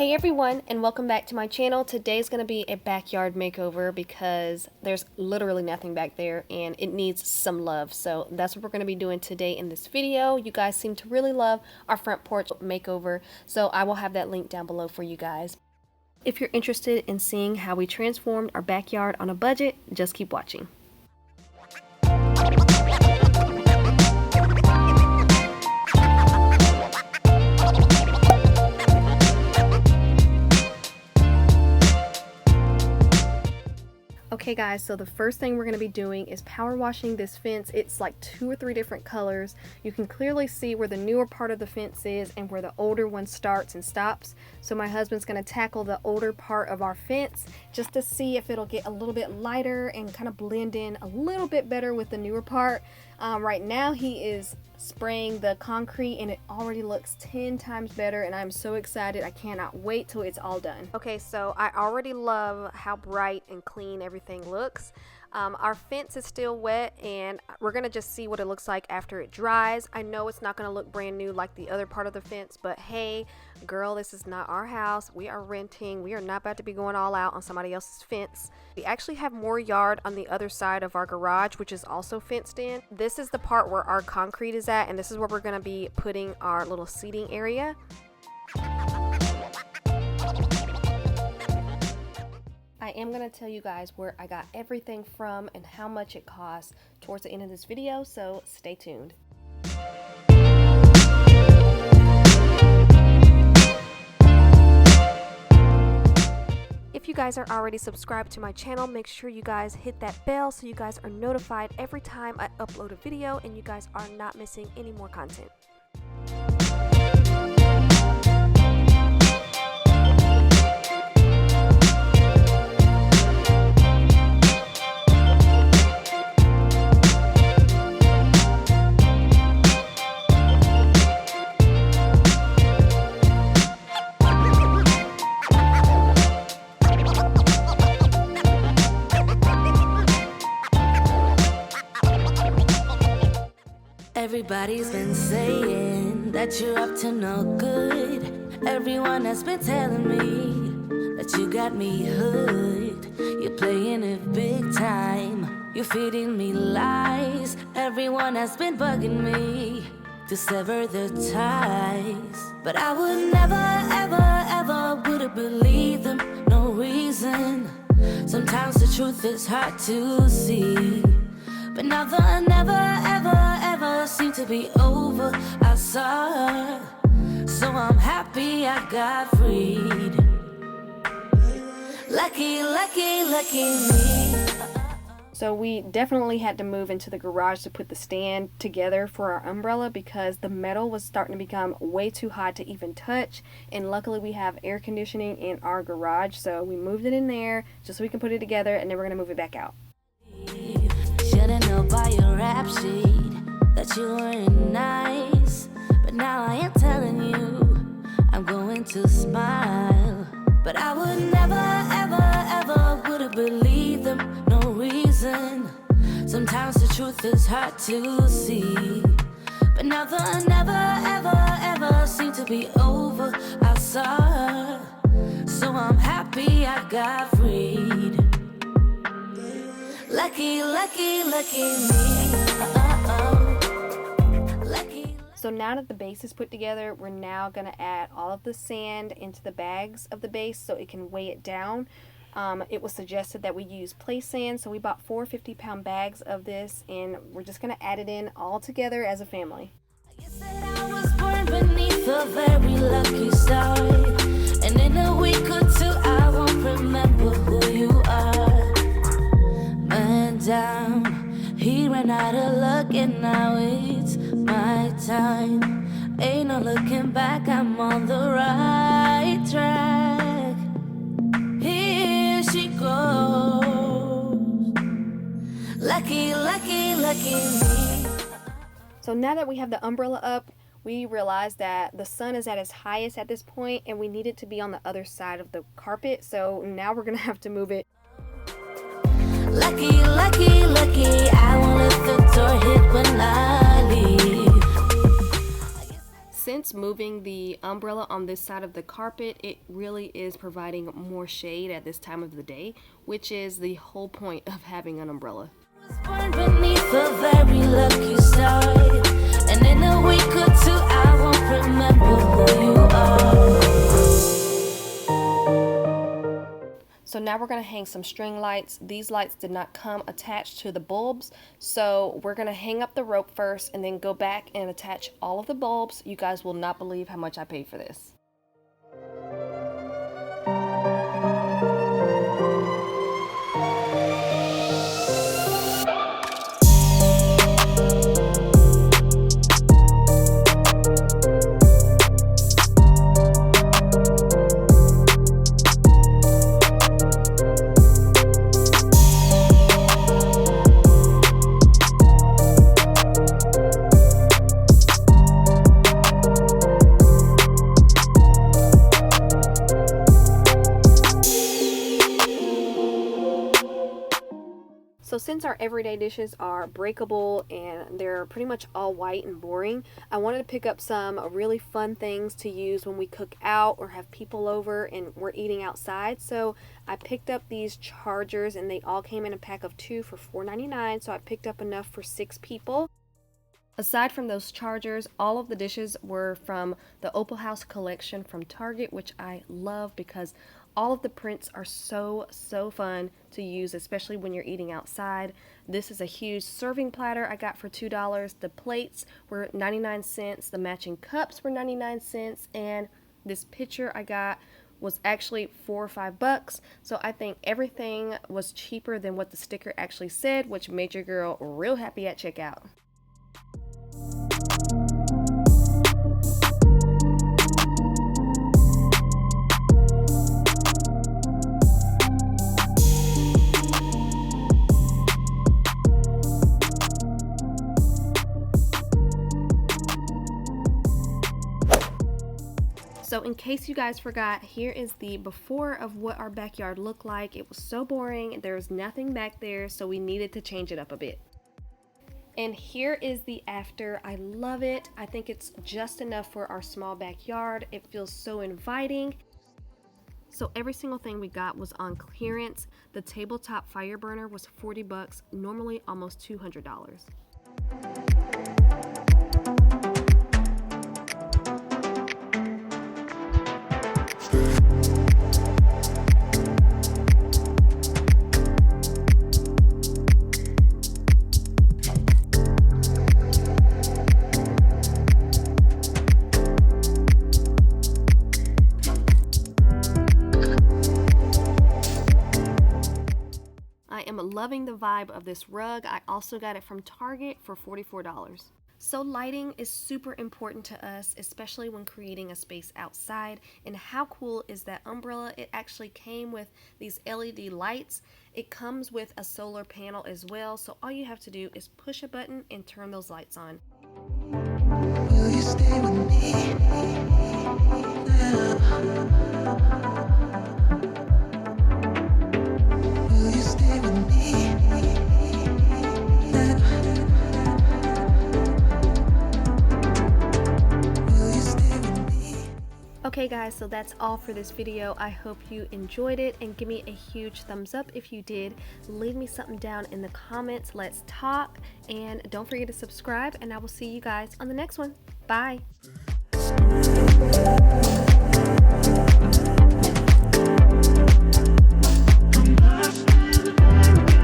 Hey everyone, and welcome back to my channel. Today's going to be a backyard makeover because there's literally nothing back there and it needs some love. So that's what we're going to be doing today in this video. You guys seem to really love our front porch makeover, so I will have that link down below for you guys. If you're interested in seeing how we transformed our backyard on a budget, just keep watching. Okay guys, so the first thing we're going to be doing is power washing this fence. It's like 2 or 3 different colors. You can clearly see where the newer part of the fence is and where the older one starts and stops. So my husband's going to tackle the older part of our fence just to see if it'll get a little bit lighter and kind of blend in a little bit better with the newer part. Right now he is spraying the concrete and it already looks 10 times better, and I'm so excited. I cannot wait till it's all done. Okay, so I already love how bright and clean everything looks. Our fence is still wet and we're gonna just see what it looks like after it dries. I know it's not gonna look brand new like the other part of the fence, but hey girl, this is not our house. We are renting. We are not about to be going all out on somebody else's fence. We actually have more yard on the other side of our garage, which is also fenced in. This is the part where our concrete is at, and this is where we're gonna be putting our little seating area. I am going to tell you guys where I got everything from and how much it costs towards the end of this video, so stay tuned. If you guys are already subscribed to my channel, make sure you guys hit that bell so you guys are notified every time I upload a video and you guys are not missing any more content. Everybody's been saying that you're up to no good. Everyone has been telling me that you got me hooked. You're playing it big time. You're feeding me lies. Everyone has been bugging me to sever the ties. But I would never, ever, ever would have believed them. No reason. Sometimes the truth is hard to see. But now the never, ever, ever seem to be over. I saw her, so I'm happy I got freed. Lucky, lucky, lucky me. So we definitely had to move into the garage to put the stand together for our umbrella because the metal was starting to become way too hot to even touch, and luckily we have air conditioning in our garage, so we moved it in there just so we can put it together, and then we're gonna move it back out. Shouldn't know by your rap sheet that you weren't nice, but now I am telling you I'm going to smile. But I would never, ever, ever would have believed them. No reason. Sometimes the truth is hard to see. But now the never, ever, ever seem to be over. I saw her, so I'm happy I got freed. Lucky, lucky, lucky me. Lucky. So now that the base is put together, we're now going to add all of the sand into the bags of the base so it can weigh it down. It was suggested that we use place sand, so we bought 4 50-pound bags of this, and we're just going to add it in all together as a family. I guess that I was born beneath a very lucky star, and in a week or two I won't remember who you are. Down, he ran out of luck and now it's my time. Ain't no looking back, I'm on the right track. Here she goes. Lucky, lucky, lucky me. So now that we have the umbrella up, we realized that the sun is at its highest at this point and we need it to be on the other side of the carpet, so now we're gonna have to move it. Lucky, lucky, lucky, I won't let the door hit when I leave. since moving the umbrella on this side of the carpet, it really is providing more shade at this time of the day, which is the whole point of having an umbrella. Born beneath a very lucky star, and in a week or two I won't remember who you are. So now we're going to hang some string lights. These lights did not come attached to the bulbs, so we're going to hang up the rope first and then go back and attach all of the bulbs. You guys will not believe how much I paid for this. So since our everyday dishes are breakable and they're pretty much all white and boring, I wanted to pick up some really fun things to use when we cook out or have people over and we're eating outside. So I picked up these chargers, and they all came in a pack of 2 for $4.99, so I picked up enough for 6 people. Aside from those chargers, all of the dishes were from the Opalhouse collection from Target, which I love because all of the prints are so fun to use, especially when you're eating outside. This is a huge serving platter I got for $2. The plates were 99 cents, the matching cups were 99 cents, and this pitcher I got was actually $4 or $5. So I think everything was cheaper than what the sticker actually said, which made your girl real happy at checkout. So in case you guys forgot, here is the before of what our backyard looked like. It was so boring. There was nothing back there, so we needed to change it up a bit. And here is the after. I love it. I think it's just enough for our small backyard. It feels so inviting. So every single thing we got was on clearance. The tabletop fire burner was $40, normally almost $200. I'm loving the vibe of this rug. I also got it from Target for $44. So lighting is super important to us, especially when creating a space outside. And how cool is that umbrella? It actually came with these LED lights. It comes with a solar panel as well. So all you have to do is push a button and turn those lights on. Will you stay with me now? Okay guys, so that's all for this video. I hope you enjoyed it, and give me a huge thumbs up if you did. Leave me something down in the comments. Let's talk, and don't forget to subscribe, and I will see you guys on the next one. Bye.